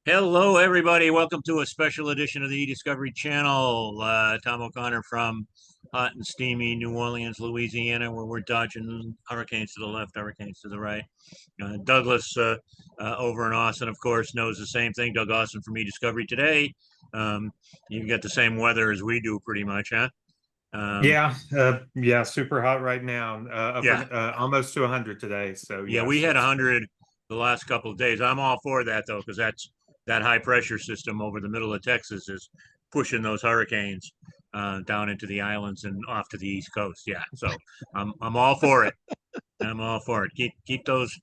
Hello, everybody. Welcome to a special edition of the eDiscovery channel. Tom O'Connor from hot and steamy New Orleans, Louisiana, where we're dodging hurricanes to the left, hurricanes to the right. Douglas over in Austin, of course, knows the same thing. Doug Austin from eDiscovery today. You get the same weather as we do, pretty much, huh? Um, Yeah, super hot right now. yeah, Almost to 100 today. So yeah, we yes, had it's 100 the last couple of days. I'm all for that though, because that high pressure system over the middle of Texas is pushing those hurricanes down into the islands and off to the East Coast. Yeah, so I'm all for it. I'm all for it. Keep those.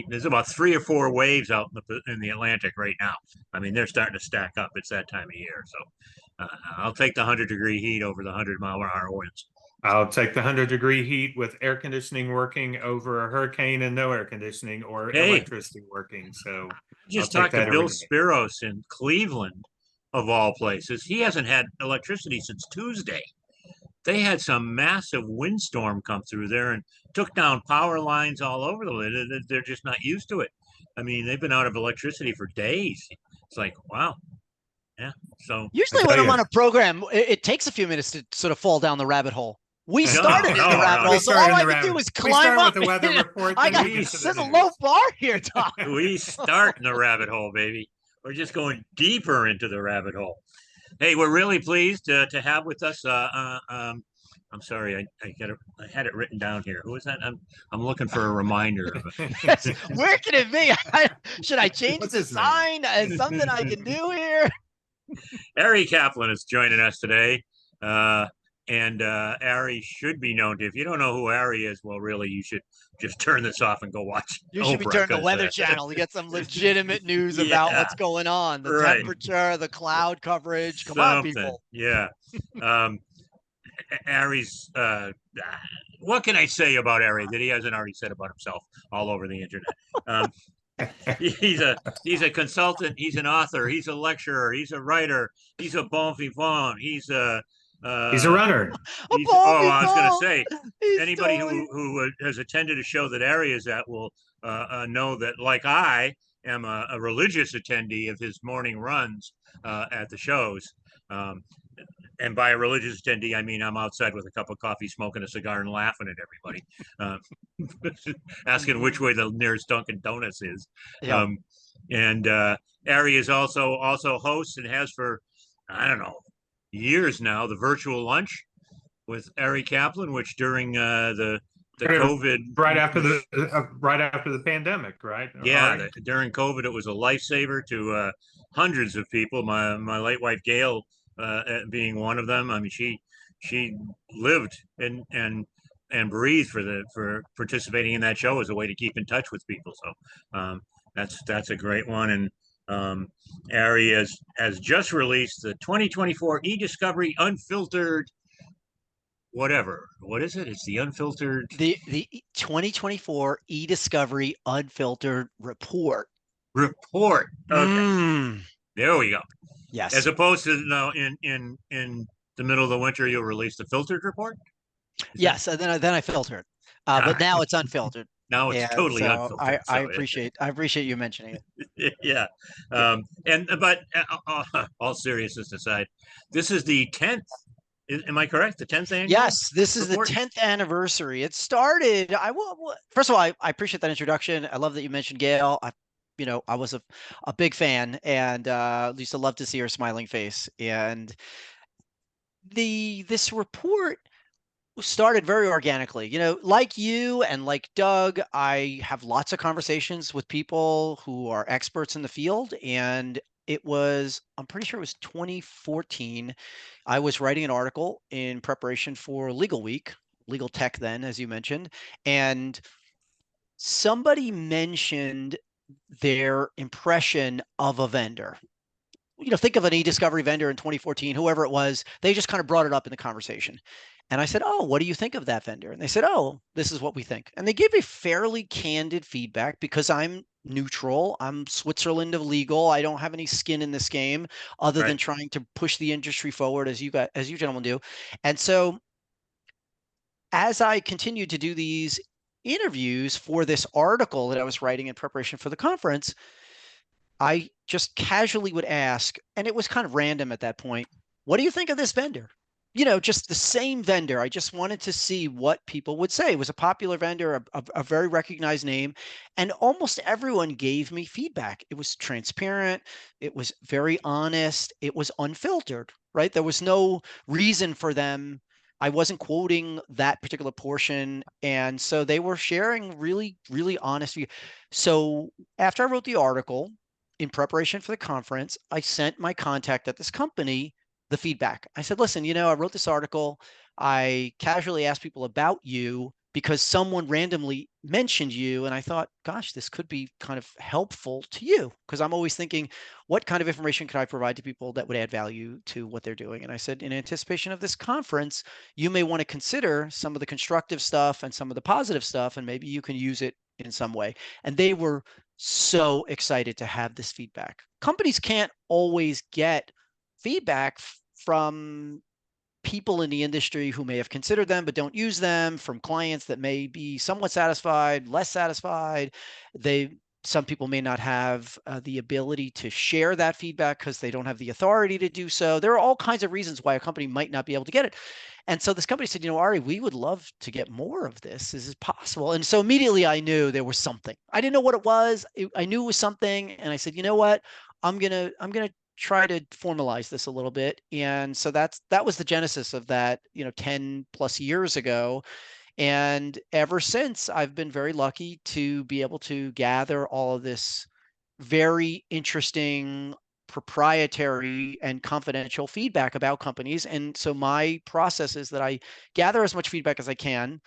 There's about 3 or 4 waves out in the Atlantic right now. I mean, they're starting to stack up. It's that time of year, so I'll take the 100-degree heat over the 100-mile-per-hour winds. I'll take the 100-degree heat with air conditioning working over a hurricane and no air conditioning or Hey, electricity working. So I'll just take talked to that every Bill day. Spiros in Cleveland, of all places. He hasn't had electricity since Tuesday. They had some massive windstorm come through there and took down power lines all over the place. They're just not used to it. I mean, they've been out of electricity for days. It's like, wow, yeah. So I Usually when tell I'm you, on a program, it takes a few minutes to sort of fall down the rabbit hole. We no, started in the no, rabbit no. we hole, so start all in I the can do rabbit. is We climb start with up. the weather report, I then got we get to the There's a low news. bar here, Tom. We start in the rabbit hole, baby. We're just going deeper into the rabbit hole. Hey, we're really pleased to have with us. I'm sorry, I had it written down here. Who is that? I'm looking for a reminder of Yes, it. where can it be? Should I change What's the his name? sign? Something I can do here? Ari Kaplan is joining us today. Uh, and Ari should be known to. If you don't know who Ari is, well, really, you should just turn this off and go watch You should be Oprah. turning the Because, Weather Channel to get some legitimate news about yeah, what's going on, the right. temperature, the cloud coverage. Come on, Something. people. Yeah. Um, Ari's, what can I say about Ari that he hasn't already said about himself all over the internet? Um, he's a he's a consultant. He's an author. He's a lecturer. He's a writer. He's a bon vivant. He's a Uh, runner. A he's ball oh, I was going to before. say He's anybody totally. who has attended a show that Ari is at will know that, like I am a religious attendee of his morning runs at the shows. Um, and by a religious attendee, I mean I'm outside with a cup of coffee, smoking a cigar, and laughing at everybody, asking which way the nearest Dunkin' Donuts is. Yeah. Um, and Ari is also hosts and has for, I don't know, years now, the virtual lunch with Ari Kaplan, which during the COVID, Right after the pandemic, right, yeah, Ari? during COVID, it was a lifesaver to hundreds of people. My late wife Gail being one of them. I mean, she lived and breathed for participating in that show as a way to keep in touch with people. So that's a great one. And Ari has just released the 2024 eDiscovery Unfiltered whatever. What is it? It's the Unfiltered The 2024 eDiscovery Unfiltered Report. Report. Okay, Mm, there we go. As yes. opposed to now in the middle of the winter, you'll release the filtered report. Is that Yes, and then I filtered. all But right? now it's unfiltered. Now it's And totally so I, unfiltered. I So appreciate you mentioning yeah. it. And but all seriousness aside, this is the 10th. Am I correct? The 10th annual Yes, this is the report. 10th anniversary. It started. I will. First of all, I appreciate that introduction. I love that you mentioned Gail. I was a big fan and used to love to see her smiling face. And this report started very organically. Like you and like Doug, I have lots of conversations with people who are experts in the field. And I'm pretty sure it was 2014. I was writing an article in preparation for Legal Week, Legal Tech then, as you mentioned. And somebody mentioned their impression of a vendor. Think of an eDiscovery vendor in 2014, whoever it was, they just kind of brought it up in the conversation. And I said, "Oh, what do you think of that vendor?" And they said, "Oh, this is what we think." And they gave me fairly candid feedback because I'm neutral. I'm Switzerland of legal. I don't have any skin in this game other Right. than trying to push the industry forward as you gentlemen do. And so as I continued to do these interviews for this article that I was writing in preparation for the conference, I just casually would ask, and it was kind of random at that point, what do you think of this vendor? Just the same vendor. I just wanted to see what people would say. It was a popular vendor, a very recognized name, and almost everyone gave me feedback. It was transparent. It was very honest. It was unfiltered, right? There was no reason for them. I wasn't quoting that particular portion. And so they were sharing really, really honest view. So after I wrote the article, in preparation for the conference, I sent my contact at this company the feedback. I said, listen, I wrote this article. I casually asked people about you because someone randomly mentioned you. And I thought, gosh, this could be kind of helpful to you, because I'm always thinking, what kind of information can I provide to people that would add value to what they're doing? And I said, in anticipation of this conference, you may want to consider some of the constructive stuff and some of the positive stuff, and maybe you can use it in some way. And they were so excited to have this feedback. Companies can't always get feedback from people in the industry who may have considered them but don't use them, from clients that may be somewhat satisfied, less satisfied. Some people may not have the ability to share that feedback because they don't have the authority to do so. There are all kinds of reasons why a company might not be able to get it. And so this company said, Ari, we would love to get more of this. Is it possible? And so immediately I knew there was something. I didn't know what it was. I knew it was something. And I said, you know what? I'm gonna try to formalize this a little bit. And so that was the genesis of that, 10 plus years ago. And ever since, I've been very lucky to be able to gather all of this very interesting, proprietary, and confidential feedback about companies. And so my process is that I gather as much feedback as I can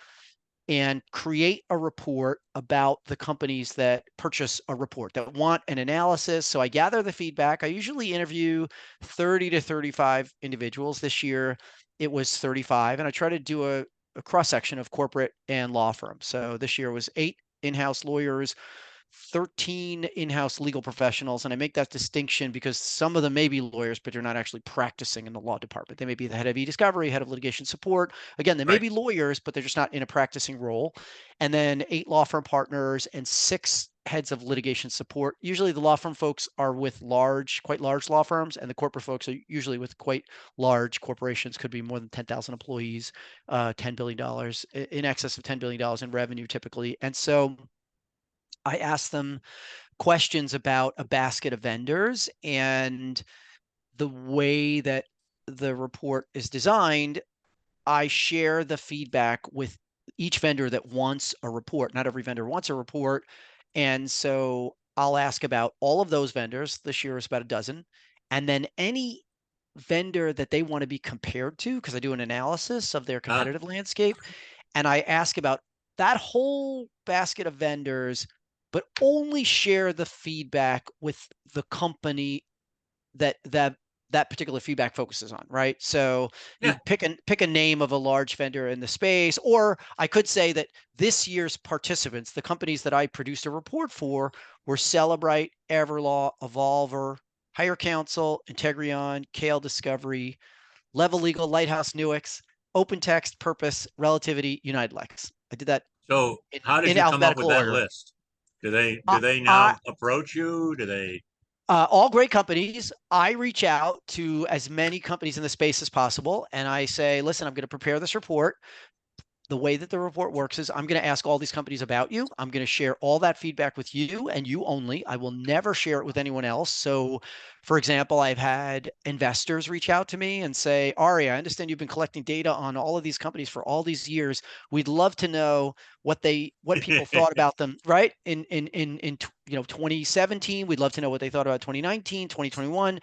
and create a report about the companies that purchase a report, that want an analysis. So I gather the feedback. I usually interview 30 to 35 individuals. This year it was 35, and I try to do a cross section of corporate and law firms. So this year was 8 in-house lawyers, 13 in-house legal professionals. And I make that distinction because some of them may be lawyers, but they're not actually practicing in the law department. They may be the head of eDiscovery, head of litigation support. Again, they may be lawyers, but they're just not in a practicing role. And then 8 law firm partners and 6 heads of litigation support. Usually the law firm folks are with quite large law firms, and the corporate folks are usually with quite large corporations, could be more than 10,000 employees, $10 billion, in excess of $10 billion in revenue typically. And so I asked them questions about a basket of vendors, and the way that the report is designed, I share the feedback with each vendor that wants a report. Not every vendor wants a report. And so I'll ask about all of those vendors. This year is about a dozen. And then any vendor that they want to be compared to, because I do an analysis of their competitive landscape. And I ask about that whole basket of vendors, but only share the feedback with the company that particular feedback focuses on, right? So you pick a name of a large vendor in the space, or I could say that this year's participants, the companies that I produced a report for, were Celebrite, Everlaw, Evolver, Hire Counsel, Integrion, eDiscovery, Level Legal, Lighthouse, Nuix, OpenText, Purpose, Relativity, United Lex. I did that. So how did you come up with that list? Do they now approach you? Do they? All great companies. I reach out to as many companies in the space as possible, and I say, listen, I'm going to prepare this report. The way that the report works is I'm going to ask all these companies about you. I'm going to share all that feedback with you and you only. I will never share it with anyone else. So, for example, I've had investors reach out to me and say, Ari, I understand you've been collecting data on all of these companies for all these years. We'd love to know what people thought about them, right? In 2017, we'd love to know what they thought about 2019, 2021,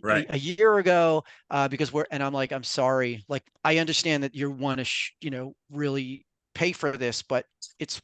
a year ago, because I'm like, I'm sorry. Like, I understand that you want to, really pay for this, but it's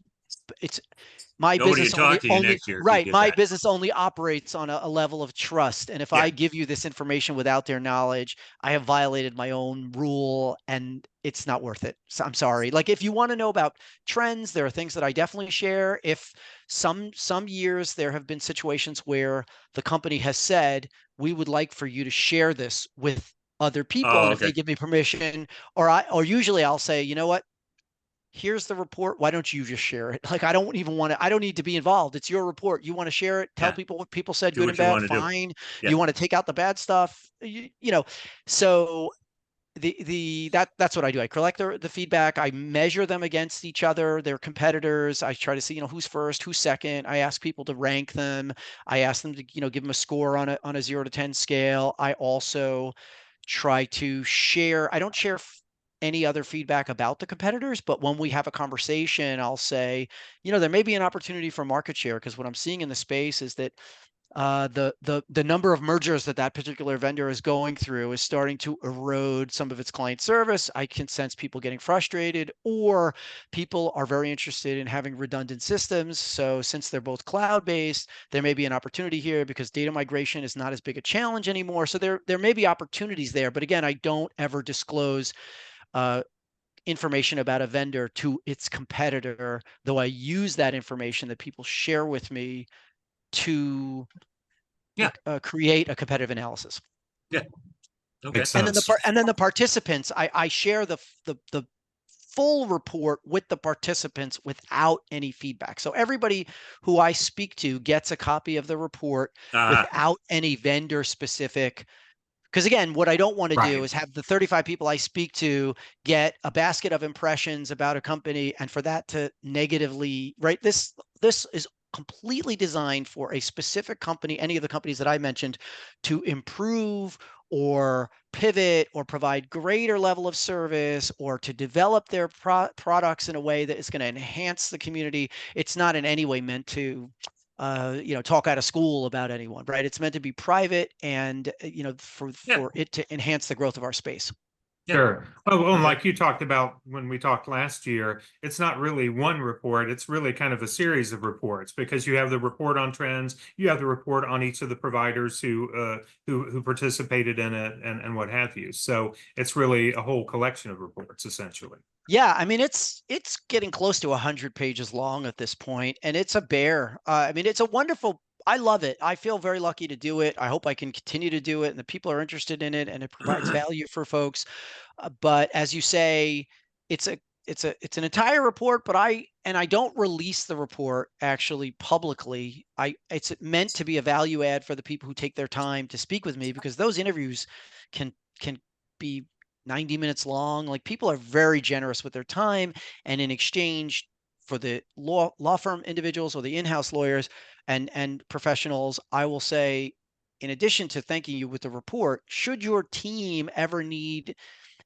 my business only right. My business only operates on a level of trust. And if I give you this information without their knowledge, I have violated my own rule, and it's not worth it. So I'm sorry. Like, if you want to know about trends, there are things that I definitely share. If some years there have been situations where the company has said, we would like for you to share this with other people. And if they give me permission, or usually I'll say, you know what? here's the report. Why don't you just share it? Like, I don't even want to, I don't need to be involved. It's your report. You want to share it, tell Yeah. people what people said, Do good what and you bad, want to do. fine. Yeah. You want to take out the bad stuff, you know. So that's what I do. I collect the feedback. I measure them against each other, their competitors. I try to see, who's first, who's second. I ask people to rank them. I ask them to, give them a score on a 0 to 10 scale. I also try to share. I don't share any other feedback about the competitors, but when we have a conversation, I'll say, there may be an opportunity for market share, because what I'm seeing in the space is that the number of mergers that particular vendor is going through is starting to erode some of its client service. I can sense people getting frustrated, or people are very interested in having redundant systems. So since they're both cloud-based, there may be an opportunity here because data migration is not as big a challenge anymore. So there may be opportunities there. But again, I don't ever disclose information about a vendor to its competitor, though I use that information that people share with me to Yeah. create a competitive analysis. Yeah. Okay. Makes And then sense. the participants, I share the full report with the participants without any feedback. So everybody who I speak to gets a copy of the report without any vendor specific. Because again, what I don't want to do Right. is have the 35 people I speak to get a basket of impressions about a company, and for that to negatively, right? This is completely designed for a specific company, any of the companies that I mentioned, to improve or pivot or provide greater level of service, or to develop their products in a way that is going to enhance the community. It's not in any way meant to talk out of school about anyone, right? It's meant to be private and, for it to enhance the growth of our space. Yeah. Sure. Well, Okay. like you talked about when we talked last year, it's not really one report. It's really kind of a series of reports, because you have the report on trends, you have the report on each of the providers who participated in it, and what have you. So it's really a whole collection of reports, essentially. Yeah, I mean, it's getting close to 100 pages long at this point, and it's a bear. I mean, it's a wonderful. I love it. I feel very lucky to do it. I hope I can continue to do it, and the people are interested in it, and it provides value for folks. But as you say, it's an entire report, but I don't release the report actually publicly. It's meant to be a value add for the people who take their time to speak with me, because those interviews can be 90 minutes long. Like, people are very generous with their time, and in exchange for the law firm individuals or the in-house lawyers and professionals, I will say, in addition to thanking you with the report, should your team ever need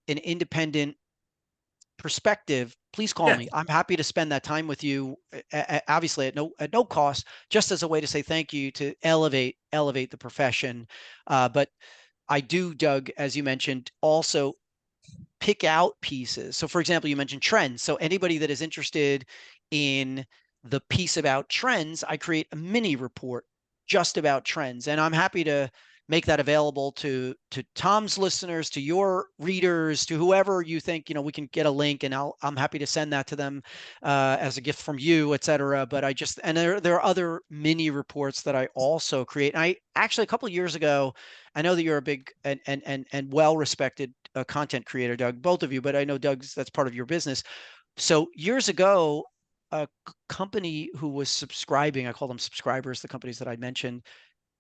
an independent perspective, please call Yeah. me. I'm happy to spend that time with you, obviously at no cost, just as a way to say thank you, to elevate the profession. But I do, Doug, as you mentioned, also pick out pieces. So for example, you mentioned trends. So anybody that is interested in the piece about trends, I create a mini report just about trends. And I'm happy to make that available to Tom's listeners, to your readers, to whoever you think, we can get a link, and I'm happy to send that to them as a gift from you, et cetera. But there are other mini reports that I also create. And I actually, a couple of years ago, I know that you're a big and well-respected content creator, Doug, both of you, but I know that's part of your business. So years ago, a company who was subscribing, I call them subscribers, the companies that I mentioned,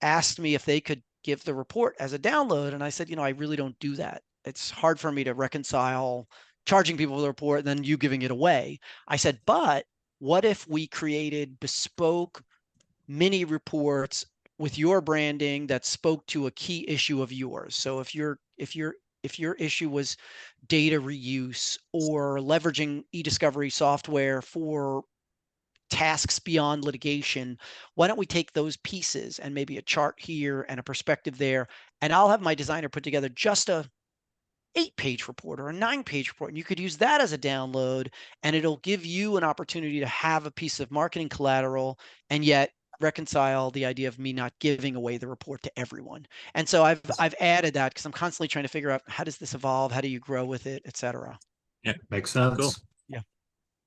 asked me if they could give the report as a download. And I said, I really don't do that. It's hard for me to reconcile charging people for the report and then you giving it away. I said, but what if we created bespoke mini reports with your branding that spoke to a key issue of yours? So if your issue was data reuse or leveraging eDiscovery software for tasks beyond litigation, why don't we take those pieces and maybe a chart here and a perspective there, and I'll have my designer put together just a 8-page report or a 9-page report, and you could use that as a download, and it'll give you an opportunity to have a piece of marketing collateral and yet reconcile the idea of me not giving away the report to everyone. And so I've added that because I'm constantly trying to figure out, how does this evolve, how do you grow with it, etc. Yeah. Makes sense. Cool. Yeah.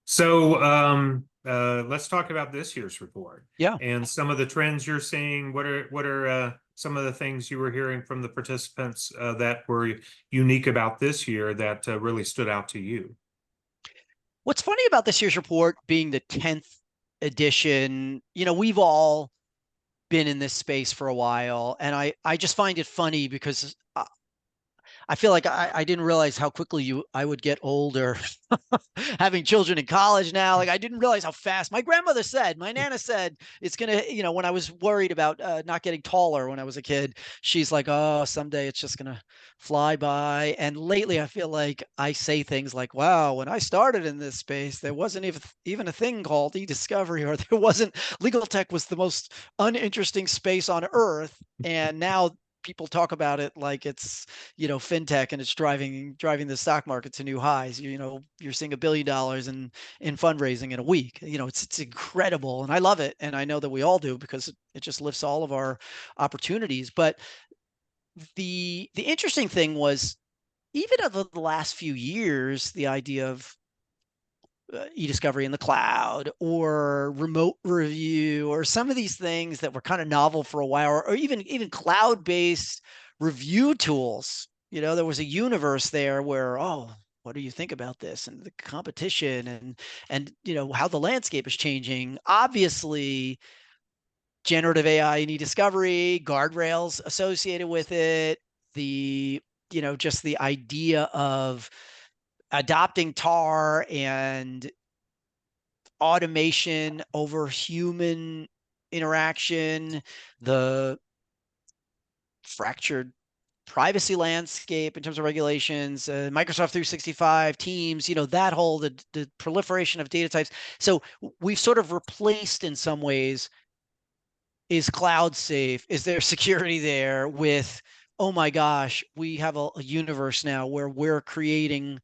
So let's talk about this year's report. Yeah. And some of the trends you're seeing. What are some of the things you were hearing from the participants that were unique about this year that really stood out to you? What's funny about this year's report being the 10th edition, we've all been in this space for a while, and I just find it funny because I feel like I didn't realize how quickly I would get older. Having children in college now, like I didn't realize how fast. My Nana said it's gonna, when I was worried about not getting taller when I was a kid, she's like, oh, someday it's just gonna fly by. And lately, I feel like I say things like, wow, when I started in this space, there wasn't even a thing called eDiscovery, or there wasn't legal tech was the most uninteresting space on earth, and now people talk about it like it's fintech, and it's driving the stock market to new highs. You're seeing $1 billion in fundraising in a week. It's incredible, and I love it, and I know that we all do, because it just lifts all of our opportunities. But the interesting thing was, even over the last few years, the idea of eDiscovery in the cloud or remote review, or some of these things that were kind of novel for a while, or even cloud-based review tools. There was a universe there where, oh, what do you think about this, and the competition, and how the landscape is changing. Obviously, generative AI and eDiscovery, guardrails associated with it, the just the idea of adopting tar and automation over human interaction, the fractured privacy landscape in terms of regulations, Microsoft 365, Teams, that whole the proliferation of data types. So we've sort of replaced, in some ways, is cloud safe? Is there security there? With, oh my gosh, we have a universe now where we're creating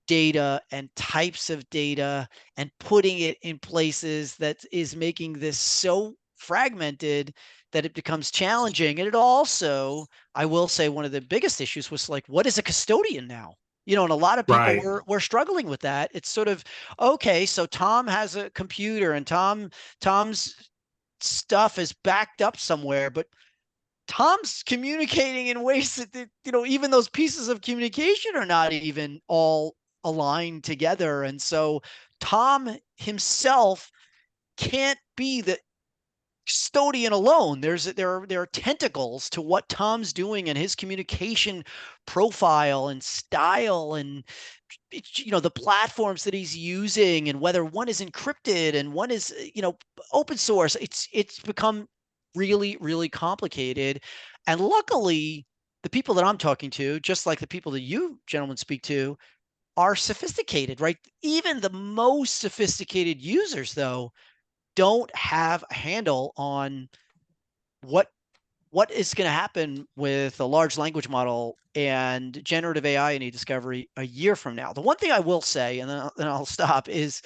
data and types of data and putting it in places that is making this so fragmented that it becomes challenging. And it also, I will say, one of the biggest issues was like, what is a custodian now? And a lot of people Right. were struggling with that. It's sort of, okay, so Tom has a computer, and Tom's stuff is backed up somewhere, but Tom's communicating in ways that, even those pieces of communication are not even all aligned together. And so Tom himself can't be the custodian alone. There are tentacles to what Tom's doing, and his communication profile and style, and the platforms that he's using, and whether one is encrypted and one is open source. It's become really, really complicated. And luckily, the people that I'm talking to, just like the people that you gentlemen speak to, are sophisticated, right? Even the most sophisticated users, though, don't have a handle on what is going to happen with a large language model and generative AI and eDiscovery a year from now. The one thing I will say, and then I'll stop, is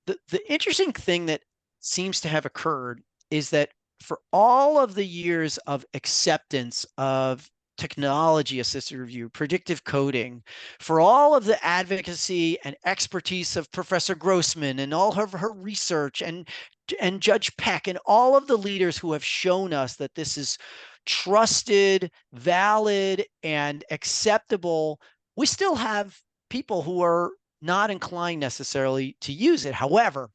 the interesting thing that seems to have occurred is that for all of the years of acceptance of technology assisted review, predictive coding, for all of the advocacy and expertise of Professor Grossman and all of her research, and Judge Peck and all of the leaders who have shown us that this is trusted, valid, and acceptable, we still have people who are not inclined necessarily to use it. However,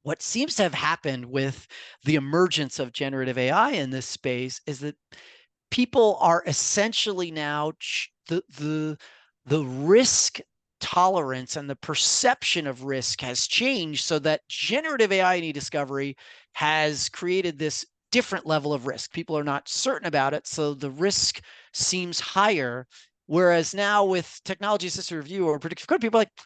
what seems to have happened with the emergence of generative AI in this space is that people are essentially now the risk tolerance and the perception of risk has changed, so that generative AI and eDiscovery has created this different level of risk. People are not certain about it, so the risk seems higher. Whereas now with technology assisted review or predictive code, people are like,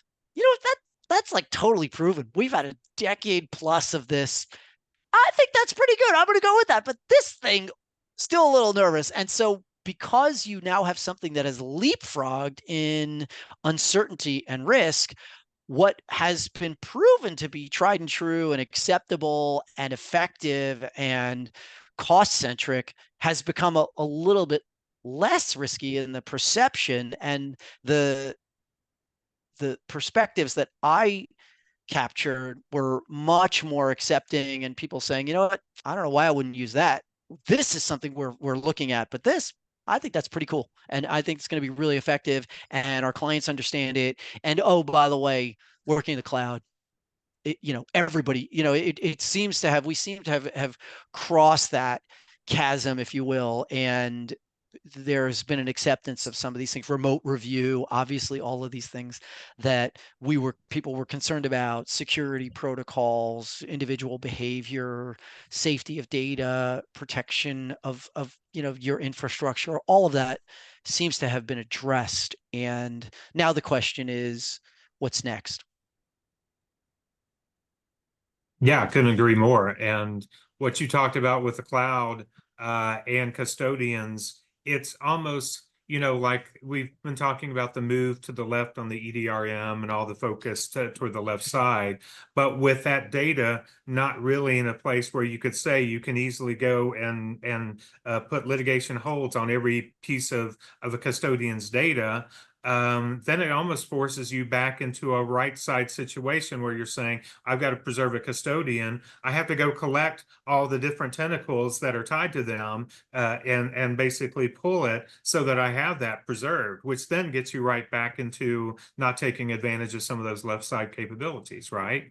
that's like totally proven. We've had a decade plus of this. I think that's pretty good. I'm going to go with that. But this thing, still a little nervous. And so, because you now have something that has leapfrogged in uncertainty and risk, what has been proven to be tried and true and acceptable and effective and cost centric has become a little bit less risky in the perception. And the perspectives that I captured were much more accepting, and people saying, you know what, I don't know why I wouldn't use that. This is something we're looking at, but this, I think that's pretty cool. And I think it's going to be really effective and our clients understand it. And oh, by the way, working in the cloud, everybody, it seems to have, we seem to have crossed that chasm, if you will. And there's been an acceptance of some of these things, remote review, obviously all of these things that people were concerned about, security protocols, individual behavior, safety of data, protection of your infrastructure, all of that seems to have been addressed. And now the question is, what's next? Yeah, I couldn't agree more. And what you talked about with the cloud and custodians, it's almost, like we've been talking about the move to the left on the EDRM and all the focus toward the left side. But with that data not really in a place where you could say you can easily go and put litigation holds on every piece of a custodian's data, then it almost forces you back into a right side situation where you're saying, I've got to preserve a custodian. I have to go collect all the different tentacles that are tied to them and basically pull it so that I have that preserved, which then gets you right back into not taking advantage of some of those left side capabilities, right?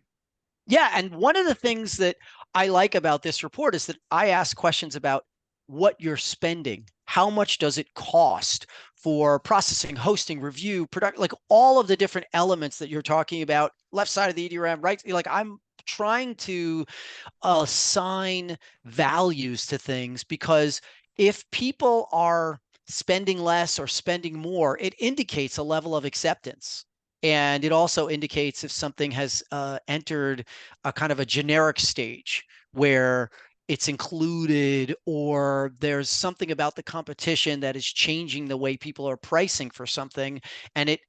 Yeah, and one of the things that I like about this report is that I ask questions about what you're spending. How much does it cost for processing, hosting, review, product, like all of the different elements that you're talking about, left side of the EDRM, right? Like I'm trying to assign values to things, because if people are spending less or spending more, it indicates a level of acceptance. And it also indicates if something has entered a kind of a generic stage where it's included, or there's something about the competition that is changing the way people are pricing for something. And it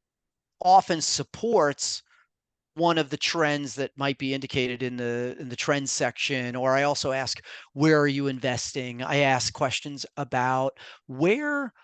often supports one of the trends that might be indicated in the trends section. Or I also ask, where are you investing? I ask questions about where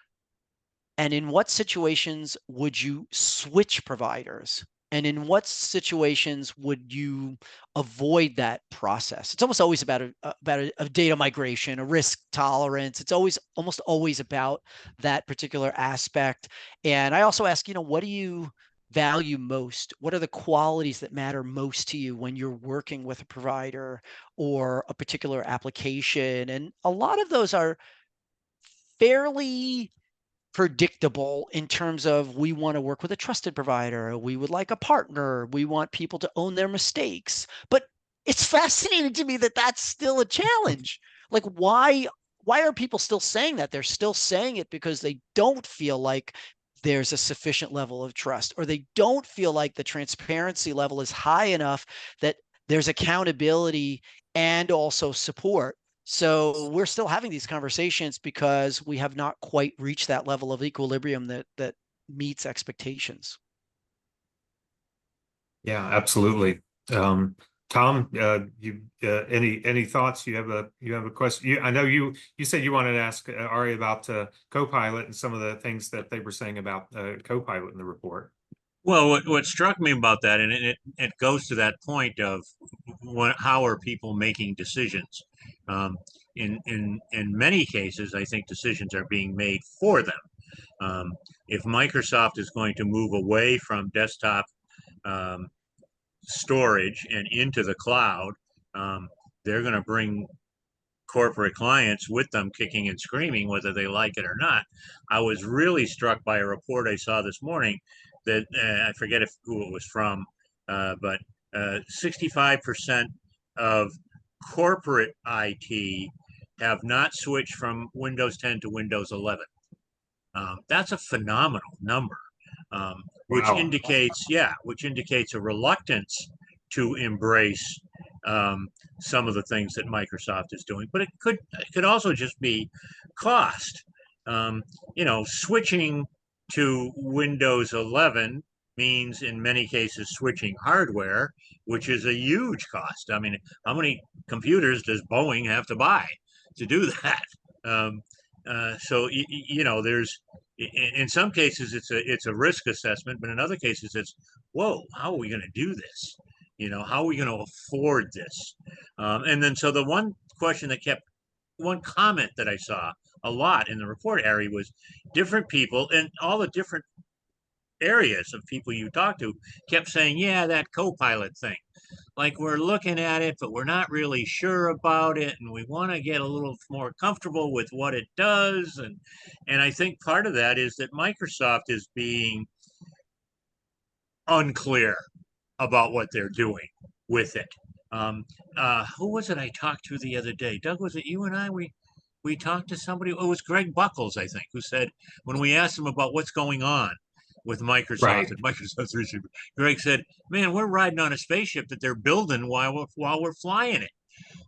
and in what situations would you switch providers? And in what situations would you avoid that process? It's almost always about a data migration, a risk tolerance. It's almost always about that particular aspect. And I also ask, what do you value most? What are the qualities that matter most to you when you're working with a provider or a particular application? And a lot of those are fairly predictable in terms of, we want to work with a trusted provider, we would like a partner, we want people to own their mistakes. But it's fascinating to me that that's still a challenge. Like why are people still saying that? They're still saying it because they don't feel like there's a sufficient level of trust, or they don't feel like the transparency level is high enough that there's accountability and also support. So we're still having these conversations because we have not quite reached that level of equilibrium that meets expectations. Yeah, absolutely. Tom, you any thoughts? You have a question. I know you said you wanted to ask Ari about Copilot and some of the things that they were saying about Copilot in the report. Well, what struck me about that, and it goes to that point of how are people making decisions? Um, in many cases, I think decisions are being made for them. If Microsoft is going to move away from desktop um, storage and into the cloud, um, they're going to bring corporate clients with them kicking and screaming, whether they like it or not. I was really struck by a report I saw this morning that I forget who it was from, but 65% of corporate IT have not switched from Windows 10 to Windows 11. That's a phenomenal number, which Wow. indicates a reluctance to embrace um, some of the things that Microsoft is doing. But it could also just be cost. Switching to Windows 11 means in many cases switching hardware, which is a huge cost. I mean, how many computers does Boeing have to buy to do that? Um, so there's in some cases it's a risk assessment, but in other cases it's, whoa, how are we going to do this? How are we going to afford this? And then so the one question that kept one comment that I saw a lot in the report, Ari, was different people and all the different areas of people you talk to kept saying, yeah, that co-pilot thing. Like we're looking at it, but we're not really sure about it, and we want to get a little more comfortable with what it does. And I think part of that is that Microsoft is being unclear about what they're doing with it. Who was it I talked to the other day? Doug, was it you and I? We talked to somebody. Oh, it was Greg Buckles, I think, who said when we asked him about what's going on with Microsoft Right. and Microsoft 365, Greg said, "Man, we're riding on a spaceship that they're building while we're flying it.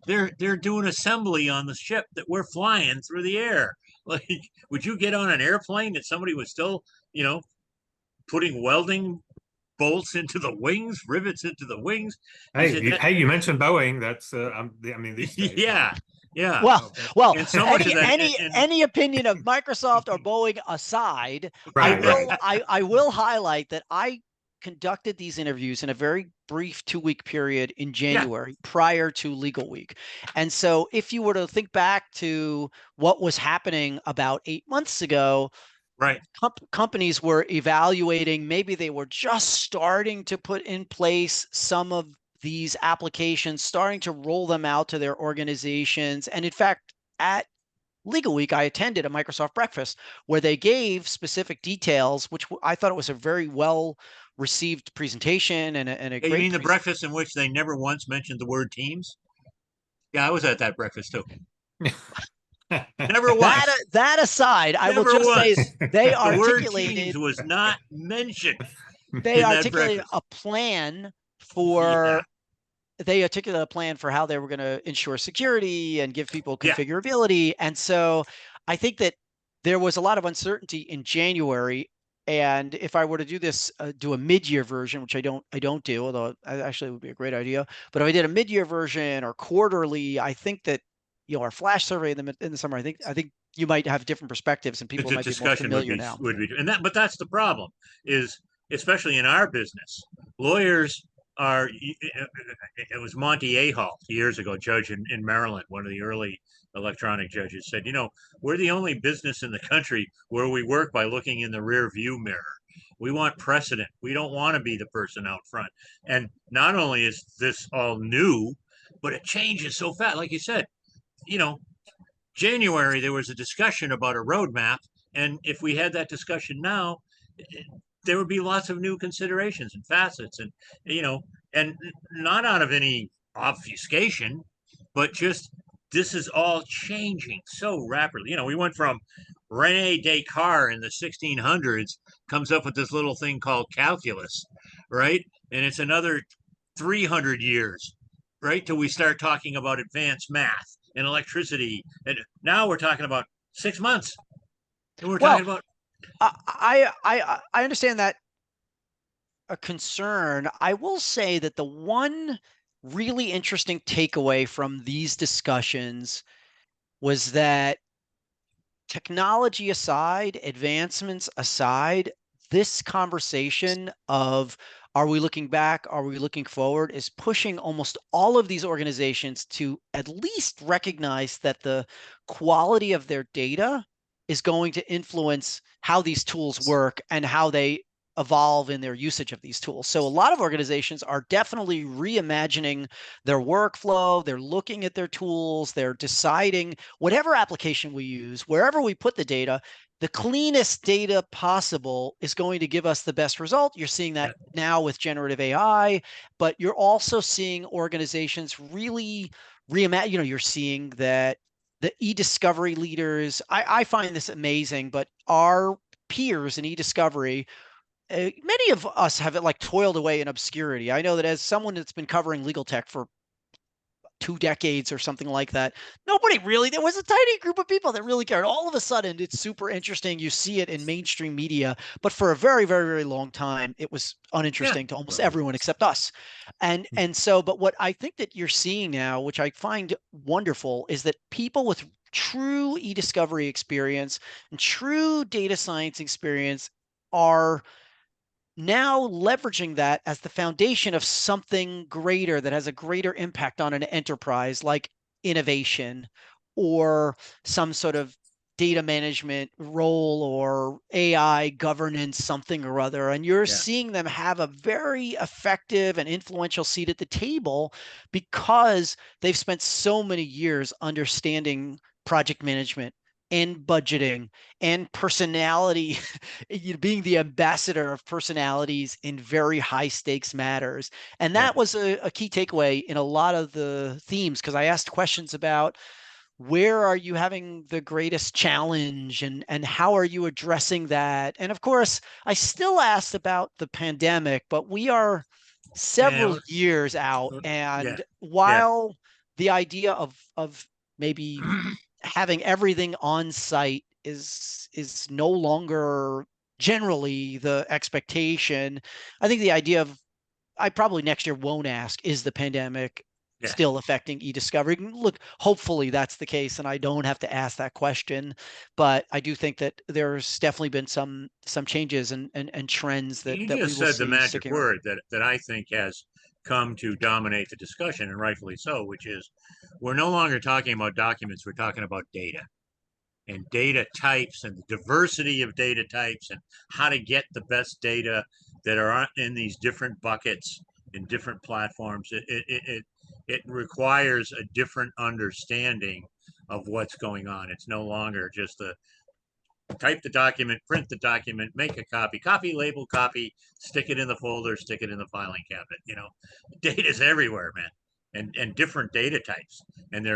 They're doing assembly on the ship that we're flying through the air. Like, would you get on an airplane that somebody was still, you know, putting welding bolts into the wings, rivets into the wings?" He Hey, said you, that, hey, you mentioned Boeing. That's I mean, these days. yeah, yeah. Well, well, And so much of that, any opinion of Microsoft or Boeing aside, Right, right. I will highlight that I conducted these interviews in a very brief 2-week period in yeah, January prior to legal week. And so if you were to think back to what was happening about 8 months ago, right. companies were evaluating, maybe they were just starting to put in place some of these applications, starting to roll them out to their organizations. And in fact, at Legal Week, I attended a Microsoft breakfast where they gave specific details, which I thought it was a very well received presentation and a Yeah, you great mean the breakfast in which they never once mentioned the word teams? Yeah, I was at that breakfast too. Never once. that aside, I will Never just say once. they The word teams articulated was not mentioned they in that articulated breakfast. a plan Yeah, for they articulated a plan for how they were going to ensure security and give people yeah. configurability. And so I think that there was a lot of uncertainty in January. And if I were to do this, do a mid-year version, which I don't do, although I actually would be a great idea. But if I did a mid-year version or quarterly, I think that our flash survey in the summer, I think you might have different perspectives and people The might be more discussion familiar now. and that, but that's the problem is, especially in our business, lawyers are. It was Monty Ahalt years ago, judge in Maryland, one of the early electronic judges, said, we're the only business in the country where we work by looking in the rear view mirror. We want precedent. We don't want to be the person out front. And not only is this all new, but it changes so fast. Like you said, you know, January, there was a discussion about a roadmap. And if we had that discussion now, there would be lots of new considerations and facets and not out of any obfuscation, but just this is all changing so rapidly. We went from Rene Descartes in the 1600s comes up with this little thing called calculus, right? And it's another 300 years, right, till we start talking about advanced math and electricity. And now we're talking about 6 months. And we're Well, talking about I understand that a concern. I will say that the one really interesting takeaway from these discussions was that technology aside, advancements aside, this conversation of are we looking back? Are we looking forward? Is pushing almost all of these organizations to at least recognize that the quality of their data is going to influence how these tools work and how they evolve in their usage of these tools. So a lot of organizations are definitely reimagining their workflow. They're looking at their tools. They're deciding whatever application we use, wherever we put the data, the cleanest data possible is going to give us the best result. You're seeing that now with generative AI, but you're also seeing organizations really reimagine. You're seeing that the eDiscovery leaders, I find this amazing, but our peers in eDiscovery, many of us have like toiled away in obscurity. I know that as someone that's been covering legal tech for 2 decades or something like that, nobody really, there was a tiny group of people that really cared. All of a sudden, it's super interesting. You see it in mainstream media, but for a very, very, very long time, it was yeah. uninteresting to almost everyone except us. And so, but what I think that you're seeing now, which I find wonderful, is that people with true e-discovery experience and true data science experience are now leveraging that as the foundation of something greater that has a greater impact on an enterprise, like innovation or some sort of data management role or AI governance, something or other. And you're seeing them have a very effective and influential seat at the table because they've spent so many years understanding project management and budgeting and personality, being the ambassador of personalities in very high stakes matters. And that was a key takeaway in a lot of the themes, because I asked questions about where are you having the greatest challenge and how are you addressing that? And of course, I still asked about the pandemic, but we are several years out. And while the idea of maybe having everything on site is no longer generally the expectation, I think the idea of, I probably next year won't ask, is the pandemic still affecting eDiscovery? Look, hopefully that's the case, and I don't have to ask that question. But I do think that there's definitely been some changes and trends that You we just will said the see magic sticking around. word that I think has come to dominate the discussion, and rightfully so, which is we're no longer talking about documents, we're talking about data and data types and the diversity of data types and how to get the best data that are in these different buckets in different platforms. It requires a different understanding of what's going on. It's no longer just a type the document, print the document, make a copy, label, copy, stick it in the folder, stick it in the filing cabinet. You know, data's everywhere, man, and different data types, and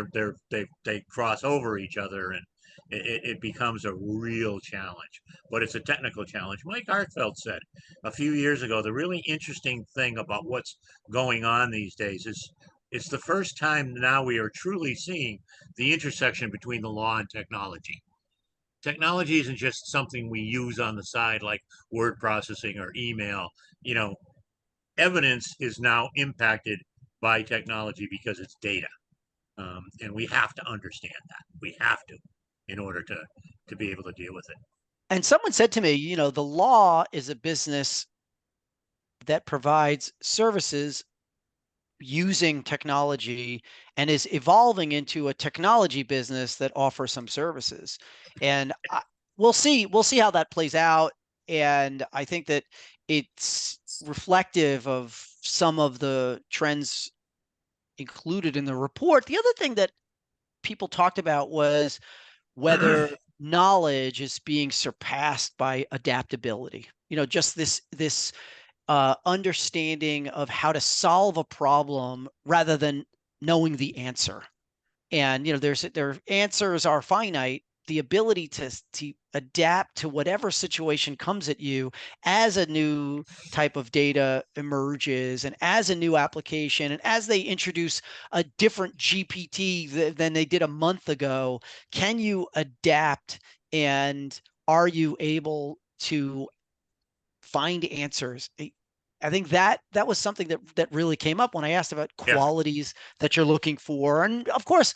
they cross over each other, and it becomes a real challenge. But it's a technical challenge. Mike Hartfeld said a few years ago, the really interesting thing about what's going on these days is it's the first time now we are truly seeing the intersection between the law and technology. Technology isn't just something we use on the side like word processing or email. You know, evidence is now impacted by technology because it's data. And we have to understand that. We have to in order to be able to deal with it. And someone said to me, the law is a business that provides services using technology and is evolving into a technology business that offers some services. And we'll see how that plays out. And I think that it's reflective of some of the trends included in the report. The other thing that people talked about was whether knowledge is being surpassed by adaptability. Just this understanding of how to solve a problem rather than knowing the answer. And their answers are finite. The ability to adapt to whatever situation comes at you as a new type of data emerges, and as a new application, and as they introduce a different GPT than they did a month ago, can you adapt, and are you able to find answers? I think that was something that really came up when I asked about qualities that you're looking for. And of course,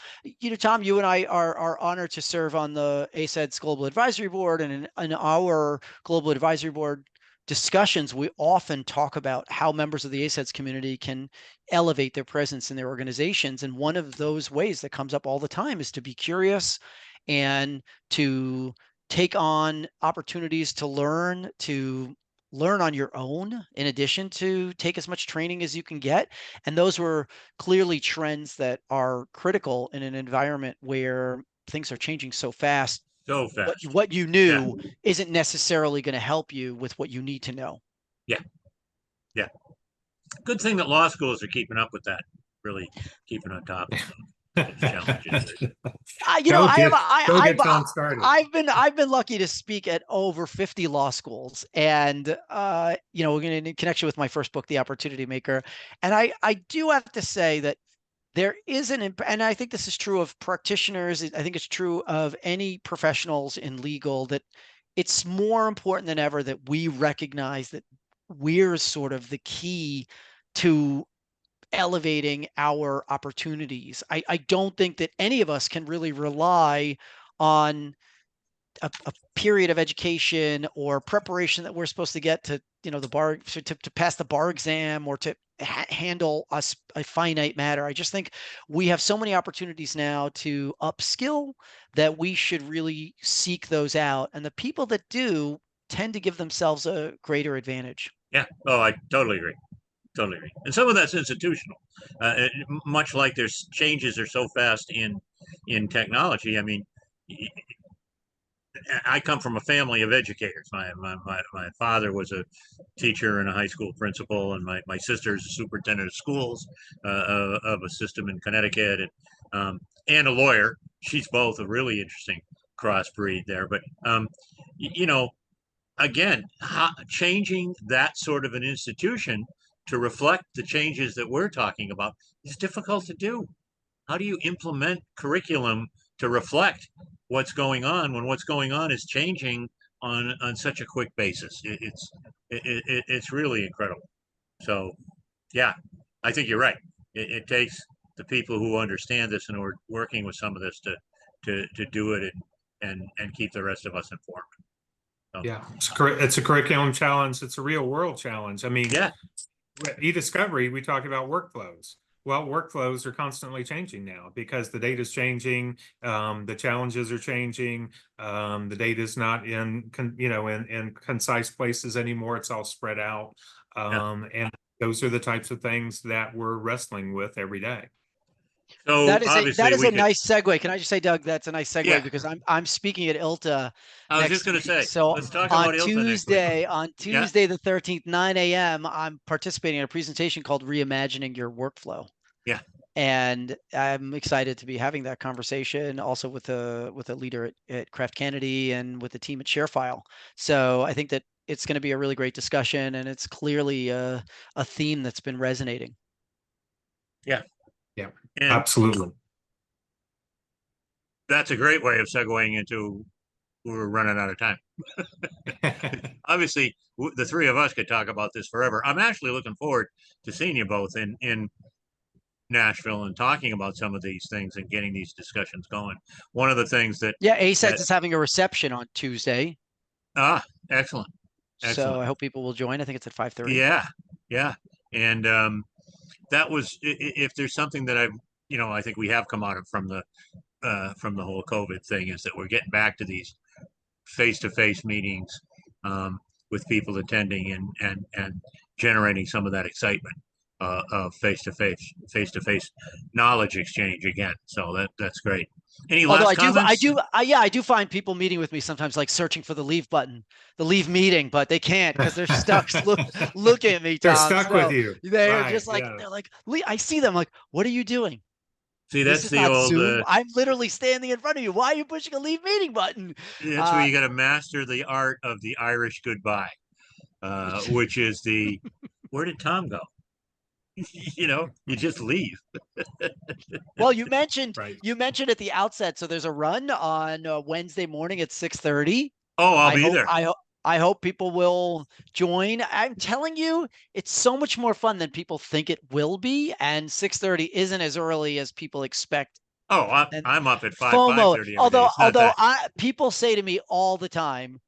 Tom, you and I are honored to serve on the ACED's Global Advisory Board, and in our Global Advisory Board discussions, we often talk about how members of the ACED's community can elevate their presence in their organizations. And one of those ways that comes up all the time is to be curious and to take on opportunities to learn on your own, in addition to take as much training as you can get. And those were clearly trends that are critical in an environment where things are changing so fast. So fast. What you knew isn't necessarily going to help you with what you need to know. Yeah. Yeah. Good thing that law schools are keeping up with that, really keeping on top of challenges. I've been lucky to speak at over 50 law schools, and in connection with my first book, The Opportunity Maker. And I do have to say that there is and I think this is true of practitioners. I think it's true of any professionals in legal, that it's more important than ever that we recognize that we're sort of the key to elevating our opportunities. I don't think that any of us can really rely on a period of education or preparation that we're supposed to get to, the bar, to pass the bar exam, or to handle a finite matter. I just think we have so many opportunities now to upskill that we should really seek those out. And the people that do tend to give themselves a greater advantage. Yeah. Oh, I totally agree. Totally agree. And some of that's institutional. Much like there's changes are so fast in technology. I mean, I come from a family of educators. My father was a teacher and a high school principal, and my sister's a superintendent of schools of a system in Connecticut, and a lawyer. She's both, a really interesting crossbreed there. But you know, again, changing that sort of an institution to reflect the changes that we're talking about is difficult to do. How do you implement curriculum to reflect what's going on when what's going on is changing on such a quick basis? It's really incredible. So, yeah, I think you're right. It takes the people who understand this and who are working with some of this to do it and keep the rest of us informed. So, Yeah, it's a curriculum challenge. It's a real world challenge. I mean, yeah, eDiscovery, we talk about workflows. Well, workflows are constantly changing now because the data is changing, the challenges are changing, the data is not in concise places anymore. It's all spread out, yeah. and those are the types of things that we're wrestling with every day. So That obviously is we a could. nice segue. Can I just say, Doug, that's a nice segue Yeah, because I'm speaking at ILTA I was just next going to week. say, So let's talk about ILTA next week. On Yeah, Tuesday the 13th, 9 a.m., I'm participating in a presentation called Reimagining Your Workflow. yeah. And I'm excited to be having that conversation also with a leader at Kraft Kennedy and with the team at ShareFile. So I think that it's going to be a really great discussion, and it's clearly a theme that's been resonating. Yeah. Yeah, And absolutely. that's a great way of segueing into we're running out of time. Obviously, the three of us could talk about this forever. I'm actually looking forward to seeing you both in Nashville and talking about some of these things and getting these discussions going. One of the things that Yeah, ASETS is having a reception on Tuesday. Excellent. So I hope people will join. I think it's at 5:30. Yeah, yeah. And that was if there's something that I think we have come out of from the whole COVID thing is that we're getting back to these face-to-face meetings with people attending and generating some of that excitement of face-to-face knowledge exchange again. So that's great. Any Although last comments? I do find people meeting with me sometimes like searching for the leave button, the leave meeting, but they can't because they're stuck looking at me, Tom. They're stuck with you. They're Right, just like, yeah. they're like, I see them like, what are you doing? See, This that's is the not old. Zoom. I'm literally standing in front of you. Why are you pushing a leave meeting button? That's where you got to master the art of the Irish goodbye, which is where did Tom go? You just leave. Well, you mentioned Right. at the outset. So there's a run on Wednesday morning at 6:30. Oh, I'll be there. I hope people will join. I'm telling you, it's so much more fun than people think it will be, and 6:30 isn't as early as people expect. Oh, I'm up at FOMO. 5:30 every day. Although people say to me all the time,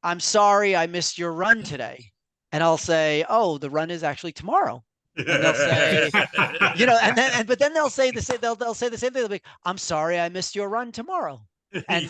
"I'm sorry, I missed your run today," and I'll say, "Oh, the run is actually tomorrow." And they'll say, but then they'll say the same. They'll say the same thing. They'll be like, "I'm sorry, I missed your run tomorrow." And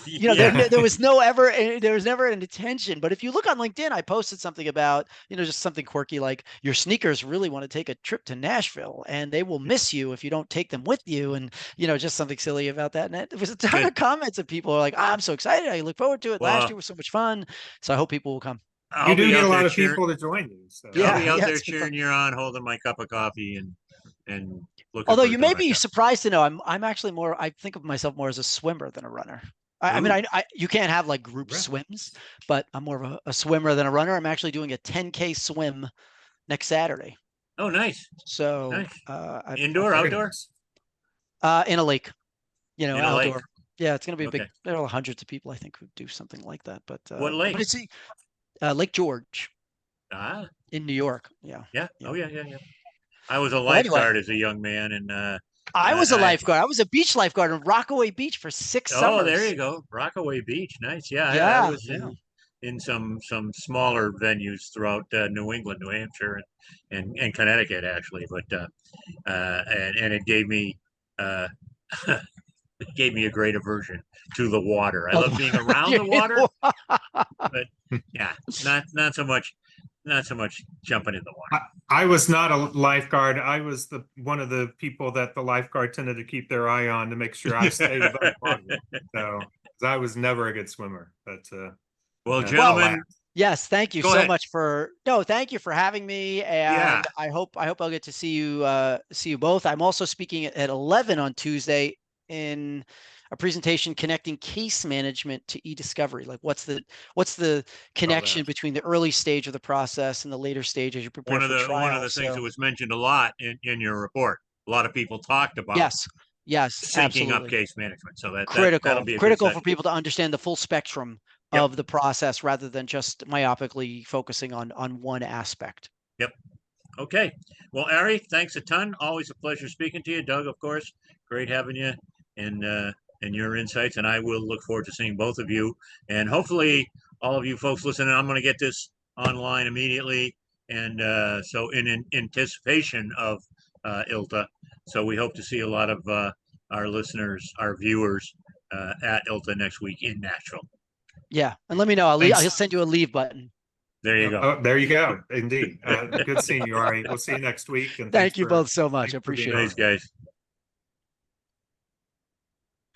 there was never an intention. But if you look on LinkedIn, I posted something about just something quirky like your sneakers really want to take a trip to Nashville and they will miss you if you don't take them with you, and just something silly about that. And there was a ton of comments of people who are like, I'm so excited, I look forward to it. Last year was so much fun, so I hope people will come. You do get a lot of people to join you. So. I'll be out there cheering you on, holding my cup of coffee and looking. Although you may be surprised to know, I'm actually more. I think of myself more as a swimmer than a runner. I mean, you can't have like group swims, but I'm more of a swimmer than a runner. I'm actually doing a 10K swim next Saturday. Oh, nice. So nice. Indoor, outdoor? In a lake. In outdoor. A lake. Yeah, it's going to be a big. There are hundreds of people, I think, who do something like that. But what lake? But it's Lake George. In New York. Yeah. Yeah. Oh, yeah. I was a lifeguard as a young man, and I was a I, lifeguard. I was a beach lifeguard in Rockaway Beach for 6 oh, summers. there you go, Rockaway Beach, nice. Yeah, I Yeah, was yeah. in some smaller venues throughout New England, New Hampshire, and Connecticut actually, but and it gave me uh, it gave me a great aversion to the water. I Oh, love being around the water, the- but yeah, not so much, not so much jumping in the water. I was not a lifeguard. I was the one of the people that the lifeguard tended to keep their eye on to make sure I stayed above water. So 'cause I was never a good swimmer, but Well, yeah, gentlemen, Yes, thank you go so ahead. much for thank you for having me, Yeah, and I hope I'll get to see you both. I'm also speaking at 11 on Tuesday in a presentation connecting case management to eDiscovery. Like what's the connection between the early stage of the process and the later stage as you prepare for one of trial. the things that So was mentioned a lot in your report. A lot of people talked about yes, yes, syncing up absolutely. case management. So that'll Critical, be a good critical for session. people to understand the full spectrum Yep. of the process rather than just myopically focusing on one aspect. Yep. Okay. Well, Ari, thanks a ton. Always a pleasure speaking to you. Doug, of course, great having you and your insights. And I will look forward to seeing both of you. And hopefully, all of you folks listening, I'm going to get this online immediately. And so, in anticipation of ILTA, so we hope to see a lot of our listeners, our viewers at ILTA next week in Nashville. Yeah, and let me know. I'll send you a leave button. There you go. Oh, there you go. Indeed. Good seeing you, Ari. We'll see you next week. And Thank you both so much. I appreciate it. Thanks, guys.